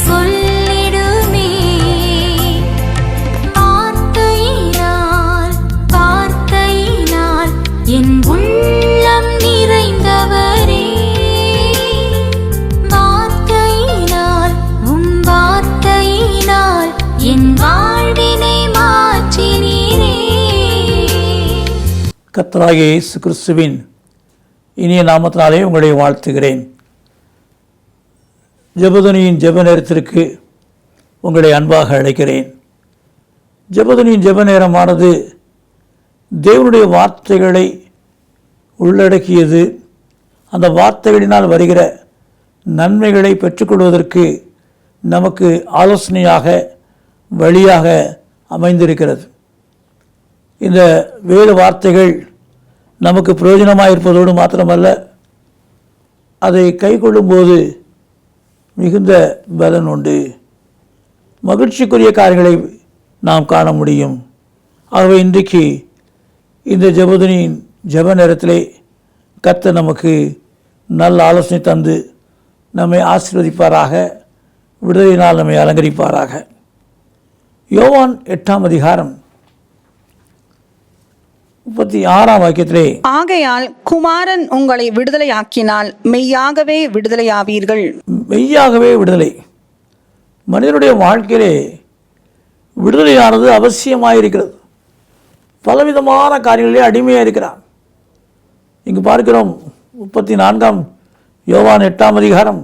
சொல்லிடுமே. வார்த்தையினால் வார்த்தையினால் என் உள்ளம் நிறைந்தவரே. வார்த்தையினால் வார்த்தையினால் என் வாழ்வினை மாற்றினீரே. கர்த்தராகிய இயேசு கிறிஸ்துவின் இனிய நாமத்தினாலே உங்களை வாழ்த்துகிறேன். ஜெபதுனியின் ஜெப நேரத்திற்கு உங்களை அன்பாக அழைக்கிறேன். ஜெபதுனியின் ஜெப நேரமானது தேவனுடைய வார்த்தைகளை உள்ளடக்கியது. அந்த வார்த்தைகளினால் வருகிற நன்மைகளை பெற்றுக்கொள்வதற்கு நமக்கு ஆலோசனையாக வழியாக அமைந்திருக்கிறது. இந்த வேறு வார்த்தைகள் நமக்கு பிரயோஜனமாக இருப்பதோடு மாத்திரமல்ல, அதை கை கொள்ளும்போது மிகுந்த பலன் உண்டு, மகிழ்ச்சிக்குரிய காரியங்களை நாம் காண முடியும். ஆகவே இன்றைக்கு இந்த ஜெபதுனியின் ஜெப நேரத்திலே கர்த்தர் நமக்கு நல்ல ஆலோசனை தந்து நம்மை ஆசீர்வதிப்பாராக, விடுதலையினால் நம்மை அலங்கரிப்பாராக. யோவான் 8ஆம் அதிகாரம் 36ஆம் வாக்கியத்திலே, ஆகையால் குமாரன் உங்களை விடுதலையாக்கினால் மெய்யாகவே விடுதலையாவீர்கள். மெய்யாகவே விடுதலை. மனிதனுடைய வாழ்க்கையிலே விடுதலையானது அவசியமாயிருக்கிறது. பலவிதமான காரியங்களிலே அடிமையாக இருக்கிறான். இங்கு பார்க்கிறோம் 34ஆம் யோவான் 8ஆம் அதிகாரம்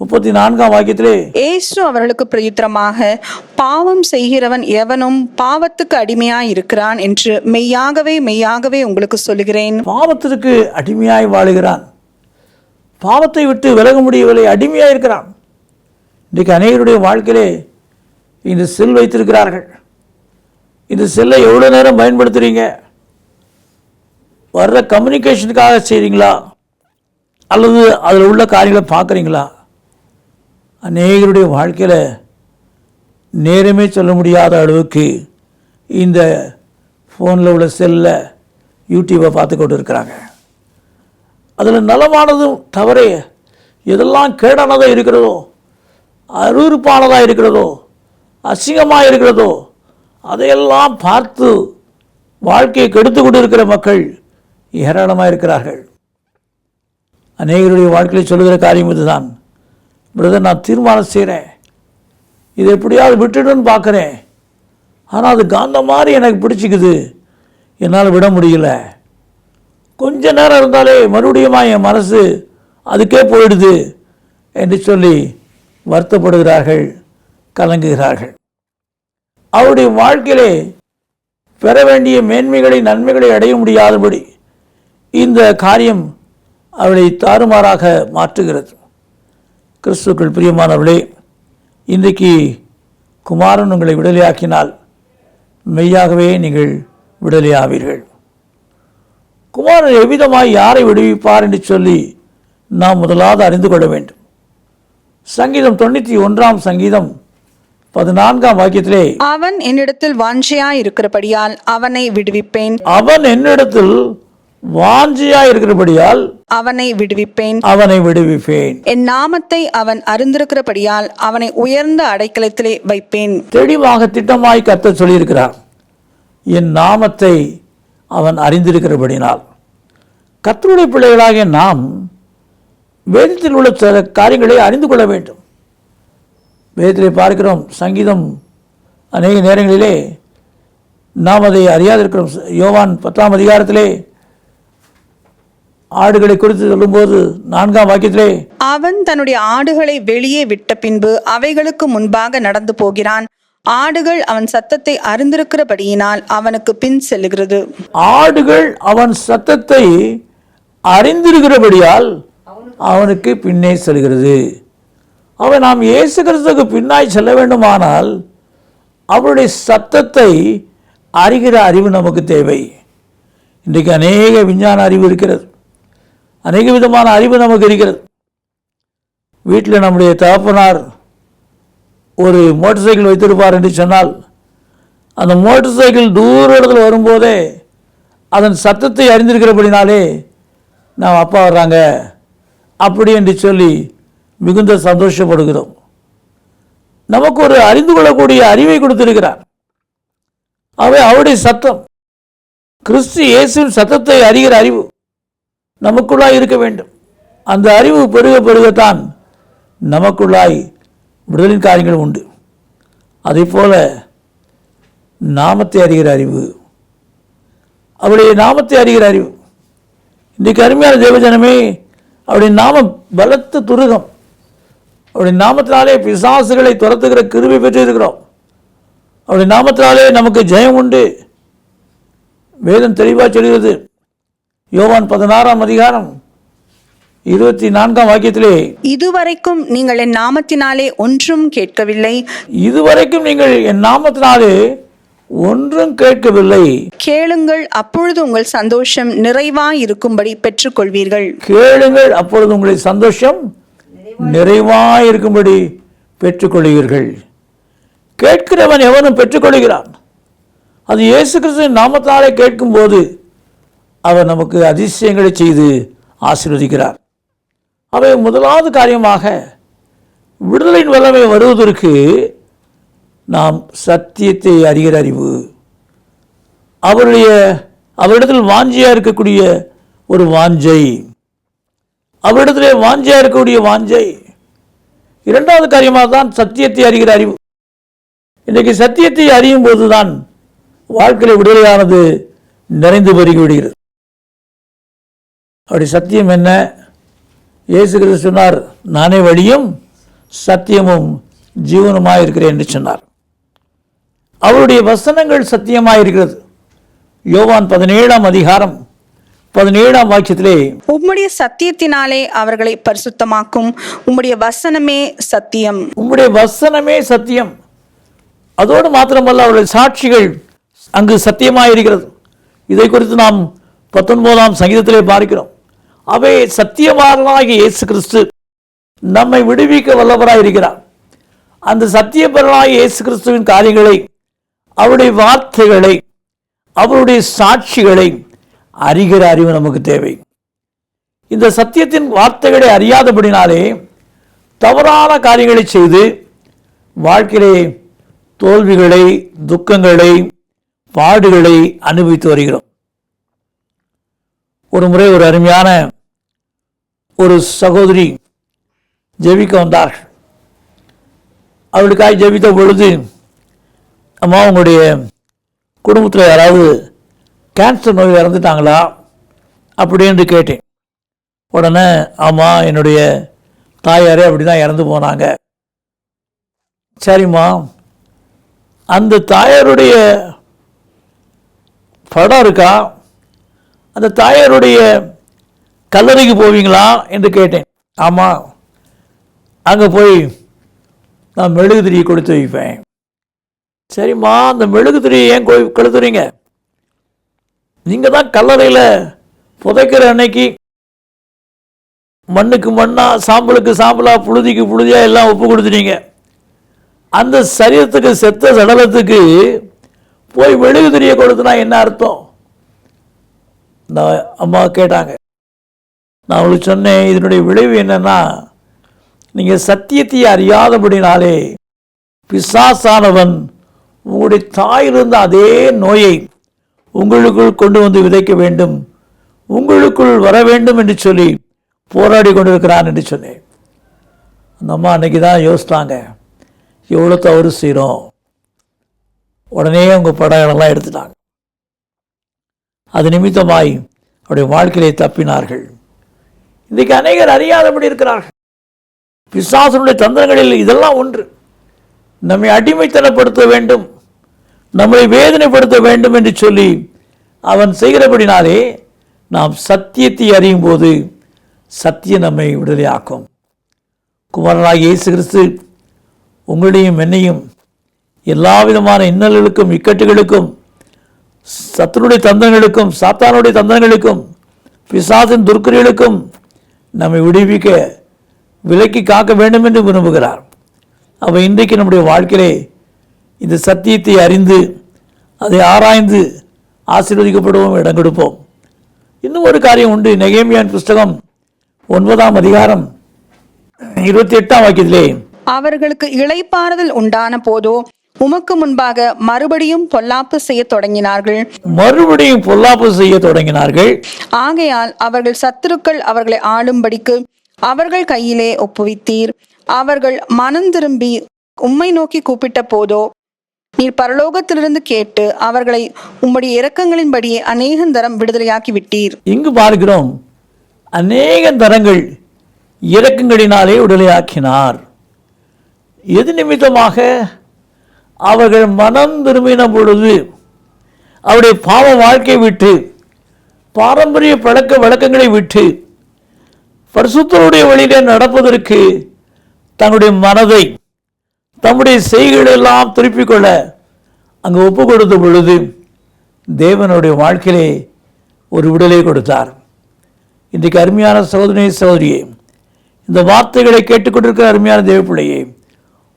34ஆம் வாக்கியத்திலே, இயேசு அவர்களுக்கு பிரயுத்தரமாக, பாவம் செய்கிறவன் எவனும் பாவத்துக்கு அடிமையாய் இருக்கிறான் என்று மெய்யாகவே மெய்யாகவே உங்களுக்கு சொல்லுகிறேன். பாவத்திற்கு அடிமையாய் வாழுகிறான். பாவத்தை விட்டு விலக முடியவில்லை, அடிமையாக இருக்கிறான். இன்றைக்கு அநேகருடைய வாழ்க்கையிலே இந்த செல் வைத்திருக்கிறார்கள். இந்த செல்லை எவ்வளோ நேரம் பயன்படுத்துகிறீங்க? வர்ற கம்யூனிகேஷனுக்காக செய்கிறீங்களா அல்லது அதில் உள்ள காரியங்களை பார்க்குறீங்களா? அநேகருடைய வாழ்க்கையில் நேரமே சொல்ல முடியாத அளவுக்கு இந்த ஃபோனில் உள்ள செல்லில் யூடியூப்பை பார்த்து கொண்டு இருக்கிறாங்க. அதில் நலமானதும் தவறே, எதெல்லாம் கேடானதாக இருக்கிறதோ, அருவருப்பானதாக இருக்கிறதோ, அசிங்கமாக இருக்கிறதோ, அதையெல்லாம் பார்த்து வாழ்க்கையை கெடுத்து கொண்டு இருக்கிற மக்கள் ஏராளமாக இருக்கிறார்கள். அநேகருடைய வாழ்க்கையில் சொல்லுகிற காரியம் இதுதான். பிரதர், நான் தீர்மானம் செய்கிறேன், இதை எப்படியாவது விட்டுடுன்னு பார்க்குறேன், ஆனால் அது காந்த மாதிரி எனக்கு பிடிச்சிக்குது, என்னால் விட முடியல. கொஞ்ச நேரம் இருந்தாலே மறுபடியும் என் மனசு அதுக்கே போயிடுது என்று சொல்லி வருத்தப்படுகிறார்கள், கலங்குகிறார்கள். அவருடைய வாழ்க்கையிலே பெற வேண்டிய மேன்மைகளை நன்மைகளை அடைய முடியாதபடி இந்த காரியம் அவளை தாறுமாறாக மாற்றுகிறது. கிறிஸ்துவுக்குள் பிரியமானவர்களே, இன்றைக்கு குமாரன் உங்களை விடுதலையாக்கினால் மெய்யாகவே நீங்கள் விடுதலையாவீர்கள். குமாரன் எவ்விதமாய் யாரை விடுவிப்பார் என்று சொல்லி நாம் முதலாவது அறிந்து கொள்ள வேண்டும். சங்கீதம் 91ஆம் சங்கீதம் 14ஆம் வாக்கியத்திலே, அவன் என்னிடத்தில் வாஞ்சையாய் இருக்கிறபடியால் அவனை விடுவிப்பேன். அவன் என்னிடத்தில் வாஞ்சையாய் இருக்கிறபடியால் அவனை விடுவிப்பேன். அவனை விடுவிப்பேன். என் நாமத்தை அவன் அறிந்திருக்கிறபடியால் அவனை உயர்ந்த அடைக்கலத்திலே வைப்பேன். தெளிவாக திட்டமாய் கர்த்தர் சொல்லியிருக்கிறார். என் நாமத்தை அவன் அறிந்திருக்கிறபடினால். கர்த்தருடைய பிள்ளைகளாகிய நாம் வேதத்தில் உள்ள சில காரியங்களை அறிந்து கொள்ள வேண்டும். வேதத்திலே பார்க்கிறோம், சங்கீதம் அநேக நேரங்களிலே நாம் அதை அறியாதிருக்கிறோம். யோவான் 10ஆம் அதிகாரத்திலே ஆடுகளை குறித்து சொல்லும்போது 4ஆம் வாக்கியத்திலே, அவன் தன்னுடைய ஆடுகளை வெளியே விட்ட பின்பு அவைகளுக்கு முன்பாக நடந்து போகிறான். ஆடுகள் அவன் சத்தத்தை அறிந்திருக்கிறபடியினால் அவனுக்கு பின் செல்லுகிறது. ஆடுகள் அவன் சத்தத்தை அறிந்திருக்கிறபடியால் அவனுக்கு பின்னே செல்கிறது. அவன் நாம் இயேசு கிறிஸ்துவுக்கு பின்னாய் செல்ல வேண்டுமானால் அவருடைய சத்தத்தை அறிகிற அறிவு நமக்கு தேவை. இன்றைக்கு அநேக விஞ்ஞான அறிவு இருக்கிறது, அநேக விதமான அறிவு நமக்கு இருக்கிறது. வீட்டில் நம்முடைய தகப்பனார் ஒரு மோட்டார் சைக்கிள் வைத்திருப்பார் என்று சொன்னால், அந்த மோட்டார் சைக்கிள் தூர இடத்துல வரும்போதே அதன் சத்தத்தை அறிந்திருக்கிறபடினாலே நாம் அப்பா வர்றாங்க அப்படி என்று சொல்லி மிகுந்த சந்தோஷப்படுகிறோம். நமக்கு ஒரு அறிந்து கொள்ளக்கூடிய அறிவை கொடுத்திருக்கிறார். அவை அவருடைய சத்தம், கிறிஸ்து இயேசுவின் சத்தத்தை அறிகிற அறிவு நமக்குள்ளாய் இருக்க வேண்டும். அந்த அறிவு பெருக பெருகத்தான் நமக்குள்ளாய் விடுதலின் காரியங்கள் உண்டு. அதே போல நாமத்தை அறிகிற அறிவு, அவருடைய நாமத்தை அறிகிற அறிவு. இன்றைக்கு அருமையான தேவஜனமே, அவருடைய நாமம் பலத்த துருகம். அவருடைய நாமத்தினாலே பிசாசுகளை துரத்துகிற கிருபை பெற்றிருக்கிறோம். அவருடைய நாமத்தினாலே நமக்கு ஜெயம் உண்டு. வேதம் தெளிவாக சொல்கிறது. யோவான் 16ஆம் அதிகாரம் 24ஆம் வாக்கியத்திலே, இதுவரைக்கும் நீங்கள் என் நாமத்தினாலே ஒன்றும் கேட்கவில்லை, இதுவரைக்கும் நீங்கள் என் நாமத்தினாலே ஒன்றும் கேட்கவில்லை, கேளுங்கள் அப்பொழுது உங்கள் சந்தோஷம் நிறைவாயிருக்கும்படி பெற்றுக்கொள்வீர்கள். கேளுங்கள் அப்பொழுது உங்களை சந்தோஷம் நிறைவாயிருக்கும்படி பெற்றுக்கொள்வீர்கள். கேட்கிறவன் எவனும் பெற்றுக்கொள்கிறான். அது இயேசு கிறிஸ்துவின் நாமத்தாலே கேட்கும்போது அவர் நமக்கு அதிசயங்களை செய்து ஆசீர்வதிக்கிறார். அவை முதலாவது காரியமாக விடுதலையின் வல்லமை வருவதற்கு நாம் சத்தியத்தை அறிகிற அறிவு, அவரிடத்தில் வாஞ்சையாக இருக்கக்கூடிய ஒரு வாஞ்சை, அவரிடத்திலே வாஞ்சையாக இருக்கக்கூடிய வாஞ்சை. இரண்டாவது காரியமாக தான் சத்தியத்தை அறிகிற அறிவு. இன்றைக்கு சத்தியத்தை அறியும் போதுதான் வாழ்க்கையில் விடுதலையானது நிறைந்து பெருகி விடுகிறது. அப்படி சத்தியம் என்ன? இயேசு கிறிஸ்து சொன்னார், நானே வழியும் சத்தியமும் ஜீவனுமாய் இருக்கிறேன் என்று சொன்னார். அவருடைய வசனங்கள் சத்தியமாய் இருக்கிறது. யோவான் 17ஆம் அதிகாரம் 17ஆம் வாக்கியத்திலே, உம்முடைய சத்தியத்தினாலே அவர்களை பரிசுத்தமாக்கும், உம்முடைய வசனமே சத்தியம். உம்முடைய வசனமே சத்தியம். அதோடு மாத்திரமல்ல, அவருடைய சாட்சிகள் அங்கு சத்தியமாய் இருக்கிறது. இதை குறித்து நாம் 19ஆம் சங்கீதத்திலே பார்க்கிறோம். அவை சத்தியமானவராகிய இயேசு கிறிஸ்து நம்மை விடுவிக்க வல்லவராய் இருக்கிறார். அந்த சத்தியபரனாகிய இயேசு கிறிஸ்துவின் காரியங்களை, அவருடைய வார்த்தைகளை, அவருடைய சாட்சிகளை அறிகிற அறிவு நமக்கு தேவை. இந்த சத்தியத்தின் வார்த்தைகளை அறியாதபடினாலே தவறான காரியங்களை செய்து வாழ்க்கையிலே தோல்விகளை, துக்கங்களை, பாடுகளை அனுபவித்து வருகிறோம். ஒரு முறை ஒரு அருமையான ஒரு சகோதரி ஜெபிக்க வந்தார்கள். அவளுக்காக ஜெபித்த பொழுது, அம்மா உங்களுடைய குடும்பத்தில் யாராவது கேன்சர் நோய் இறந்துட்டாங்களா அப்படின்னு கேட்டேன். உடனே ஆமாம், என்னுடைய தாயாரே அப்படி தான் இறந்து போனாங்க. சரிம்மா, அந்த தாயாருடைய படம் இருக்கா? அந்த தாயாருடைய கல்லறைக்கு போவீங்களா என்று கேட்டேன். ஆமாம், அங்கே போய் நான் மெழுகு திரியை கொடுத்து வைப்பேன். சரிம்மா, அந்த மெழுகு திரியை ஏன் கொளுத்துறீங்க? நீங்கள் தான் கல்லறையில் புதைக்கிற அன்னைக்கு மண்ணுக்கு மண்ணா, சாம்பலுக்கு சாம்பலா, புழுதிக்கு புழுதியாக எல்லாம் ஒப்பு கொடுத்துட்டீங்க. அந்த சரீரத்துக்கு, செத்த சடலத்துக்கு போய் மெழுகு திரியை கொடுத்துனா என்ன அர்த்தம்? அம்மா கேட்டாங்க. நான் அவளுக்கு சொன்னேன், இதனுடைய விளைவு என்னன்னா, நீங்கள் சத்தியத்தை அறியாதபடினாலே பிசாசானவன் உங்களுடைய தாயிலிருந்த அதே நோயை உங்களுக்குள் கொண்டு வந்து விதைக்க வேண்டும், உங்களுக்குள் வர வேண்டும் என்று சொல்லி போராடி கொண்டிருக்கிறான் என்று சொன்னேன். அந்த அம்மா அன்னைக்கு தான் யோசித்தாங்க, எவ்வளோ தவறு செய்கிறோம். உடனே அவங்க படங்களெல்லாம் எடுத்துட்டாங்க. அது நிமித்தமாய் அவருடைய வாழ்க்கையை தப்பினார்கள். இன்றைக்கு அநேகர் அறியாதபடி இருக்கிறார்கள். பிசாசனுடைய தந்திரங்களில் இதெல்லாம் ஒன்று. நம்மை அடிமைத்தனப்படுத்த வேண்டும், நம்மை வேதனைப்படுத்த வேண்டும் என்று சொல்லி அவன் செய்கிறபடினாலே நாம் சத்தியத்தை அறியும் போது சத்தியம் நம்மை விடுதலையாக்கும். குமாரனாகிய இயேசு கிறிஸ்து உங்களையும் என்னையும் எல்லா விதமான இன்னல்களுக்கும், இக்கட்டுகளுக்கும், சத்துருடைய தந்திரங்களுக்கும், சாத்தானுடைய தந்திரங்களுக்கும், பிசாசின் துர்க்கிரியலுக்கும் நம்மை விடுவிக்க, விலக்கி காக்க வேண்டும் என்று விரும்புகிறார். அப்போ இன்றைக்கு நம்முடைய வாழ்க்கையிலே இந்த சத்தியத்தை அறிந்து அதை ஆராய்ந்து ஆசீர்வதிக்கப்படுவோம், இடம் கொடுப்போம். இன்னும் ஒரு காரியம் உண்டு. நெகேமியாவின் புஸ்தகம் 9ஆம் அதிகாரம் 28ஆம் வாக்கியத்திலே, அவர்களுக்கு இளைப்பாறுதல் உண்டான போதோ உமக்கு முன்பாக மறுபடியும் பொல்லாப்பு செய்ய தொடங்கினார்கள். ஆகையால் அவர்கள் சத்துருக்கள் அவர்களை ஆளும்படிக்கு அவர்கள் கையிலே ஒப்புவித்தீர். அவர்கள் மனம் திரும்பி உம்மை நோக்கி கூப்பிட்ட போதோ நீர் பரலோகத்திலிருந்து கேட்டு அவர்களை உம்முடைய இரக்கங்களின்படியே அநேகந்தரம் விடுதலையாக்கி விட்டீர். இங்கு பார்க்கிறோம், அநேக தரங்கள் இரக்கங்களினாலே விடுதலையாக்கினார். எது நிமித்தமாக? அவர்கள் மனம் திரும்பின பொழுது அவருடைய பாவ வாழ்க்கையை விட்டு, பாரம்பரிய பழக்க வழக்கங்களை விட்டு பரிசுத்தருடைய வழியிலே நடப்பதற்கு தங்களுடைய மனதை, தம்முடைய செய்கைகளெல்லாம் திருப்பிக் கொள்ள அங்கு ஒப்பு கொடுத்த பொழுது தேவனுடைய வாழ்க்கையிலே ஒரு விடுதலை கொடுத்தார். இன்றைக்கு அருமையான சகோதரியே, இந்த வார்த்தைகளை கேட்டுக்கொண்டிருக்கிற அருமையான தேவ பிள்ளையே,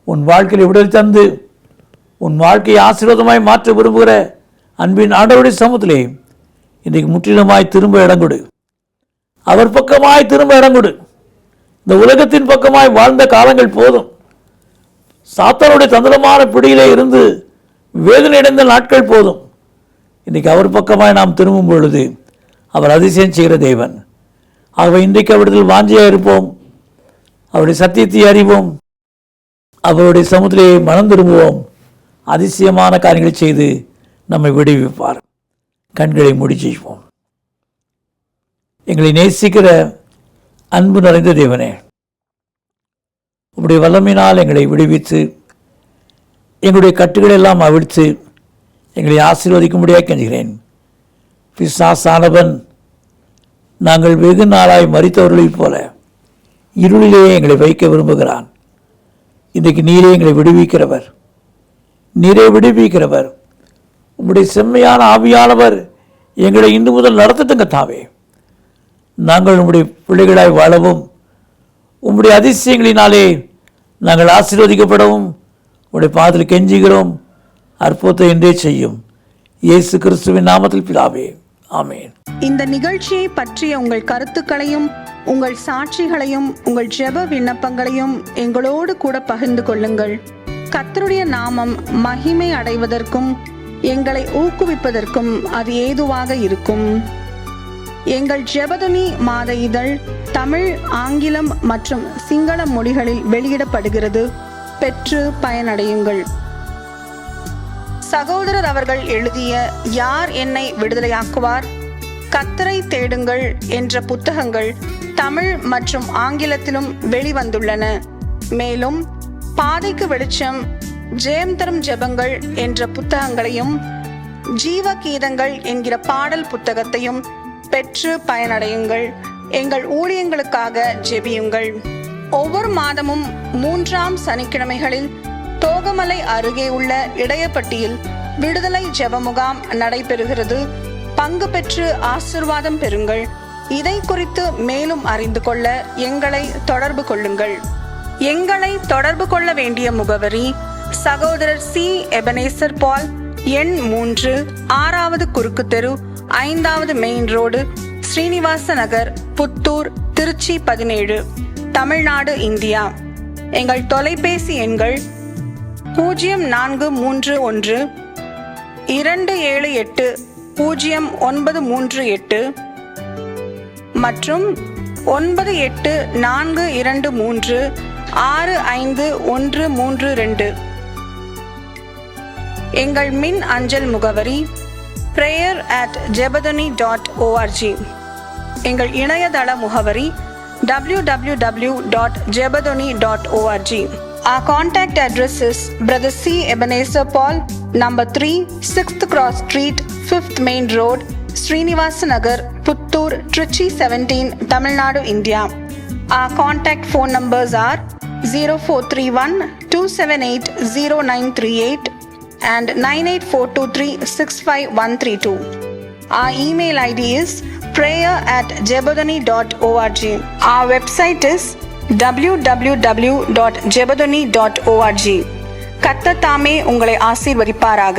உன் வாழ்க்கையில் விடுதலை தந்து உன் வாழ்க்கையை ஆசீர்வாதமாய் மாற்ற விரும்புகிற அன்பின் ஆண்டவருடைய சமூகத்திலே இன்றைக்கு முற்றிலுமாய் திரும்ப இடம் கொடு. அவர் பக்கமாய் திரும்ப இடம் கொடு. இந்த உலகத்தின் பக்கமாய் வாழ்ந்த காலங்கள் போதும். சாத்தானுடைய தந்திரமான பிடியிலே இருந்து வேதனை அடைந்த நாட்கள் போதும். இன்றைக்கு அவர் பக்கமாய் நாம் திரும்பும் பொழுது அவர் அதிசயம் செய்கிற தேவன். ஆகவே இன்றைக்கு அவரிடத்தில் வாஞ்சியாக இருப்போம், அவருடைய சத்தியத்தை அறிவோம், அவருடைய சமூகத்திலே மனம் திரும்புவோம். அதிசயமான காரியங்களை செய்து நம்மை விடுவிப்பார். கண்களை மூடி செய்வோம். எங்களை நேசிக்கிற அன்பு நிறைந்த தேவனே, உம்முடைய வல்லமையினால் எங்களை விடுவித்து எங்களுடைய கட்டுகளை எல்லாம் அவிழ்த்து எங்களை ஆசீர்வதிக்கும்படியாக கெஞ்சுகிறேன். பிசாசானவன் நாங்கள் வெகு நாளாய் மரித்தவர்களைப் போல இருளிலே எங்களை வைக்க விரும்புகிறான். இன்றைக்கு நீரே எங்களை விடுவிக்கிறவர், நீரே விடுவிக்கிறவர். உம்முடைய செம்மையான ஆவியானவர் எங்களை இன்று முதல் நடத்தட்டுங்க தாவே. நாங்கள் உம்முடைய பிள்ளைகளாய் வாழவும், உம்முடைய அதிசயங்களினாலே நாங்கள் ஆசீர்வதிக்கப்படவும் உம்முடைய பாதத்தில் கெஞ்சுகிறோம். அற்புதத்தை என்றே செய்யும். இயேசு கிறிஸ்துவின் நாமத்தில் பிதாவே, ஆமென். இந்த நிகழ்ச்சியை பற்றிய உங்கள் கருத்துக்களையும் உங்கள் சாட்சிகளையும் உங்கள் ஜெப விண்ணப்பங்களையும் எங்களோடு கூட பகிர்ந்து கொள்ளுங்கள். கர்த்தருடைய நாமம் மகிமை அடைவதற்கும் எங்களை ஊக்குவிப்பதற்கும் அது ஏதுவாக இருக்கும். எங்கள் ஜெபதுனி மாத இதழ் தமிழ், ஆங்கிலம் மற்றும் சிங்கள மொழிகளில் வெளியிடப்படுகிறது. பெற்று பயனடையுங்கள். சகோதரர் அவர்கள் எழுதிய யார் என்னை விடுதலையாக்குவார், கர்த்தரை தேடுங்கள் என்ற புத்தகங்கள் தமிழ் மற்றும் ஆங்கிலத்திலும் வெளிவந்துள்ளன. மேலும் பாதைக்கு வெளிச்சம், ஜெயம் தரும் ஜெபங்கள் என்ற புத்தகங்களையும் ஜீவ கீதங்கள் என்கிற பாடல் புத்தகத்தையும் பெற்று பயனடையுங்கள். எங்கள் ஊழியங்களுக்காக ஜெபியுங்கள். ஒவ்வொரு மாதமும் 3ஆம் சனிக்கிழமைகளில் தோகமலை அருகே உள்ள இடையப்பட்டியில் விடுதலை ஜெப முகாம் நடைபெறுகிறது. பங்கு பெற்று ஆசீர்வாதம் பெறுங்கள். இதை குறித்து மேலும் அறிந்து கொள்ள எங்களை தொடர்பு கொள்ளுங்கள். எங்களை தொடர்பு கொள்ள வேண்டிய முகவரி: சகோதரர் சி. எபனேசர் பால், எண் 3, 6வது குறுக்கு தெரு, 5வது மெயின் ரோடு, ஸ்ரீனிவாச நகர், புத்தூர், திருச்சி 17, தமிழ்நாடு, இந்தியா. எங்கள் தொலைபேசி எண்கள் 0431 278 0938 மற்றும் 9842365132. எங்கள் மின் அஞ்சல் முகவரி prayer@jebadani.org. எங்கள் இணையதள முகவரி www.jebadani.org. Our contact address is Brother C. Ebenezer Paul, number 3, 6th Cross Street, 5th Main Road, Srinivasa Nagar, Puttur, Trichy 17, Tamil Nadu, India. Our contact phone numbers are 0431 278 0938 and 98423 Our email ID is prayer@jebadani.org. Our website is www.jebadani.org. கர்த்தர் தாமே உங்களை ஆசீர்வதிப்பாராக.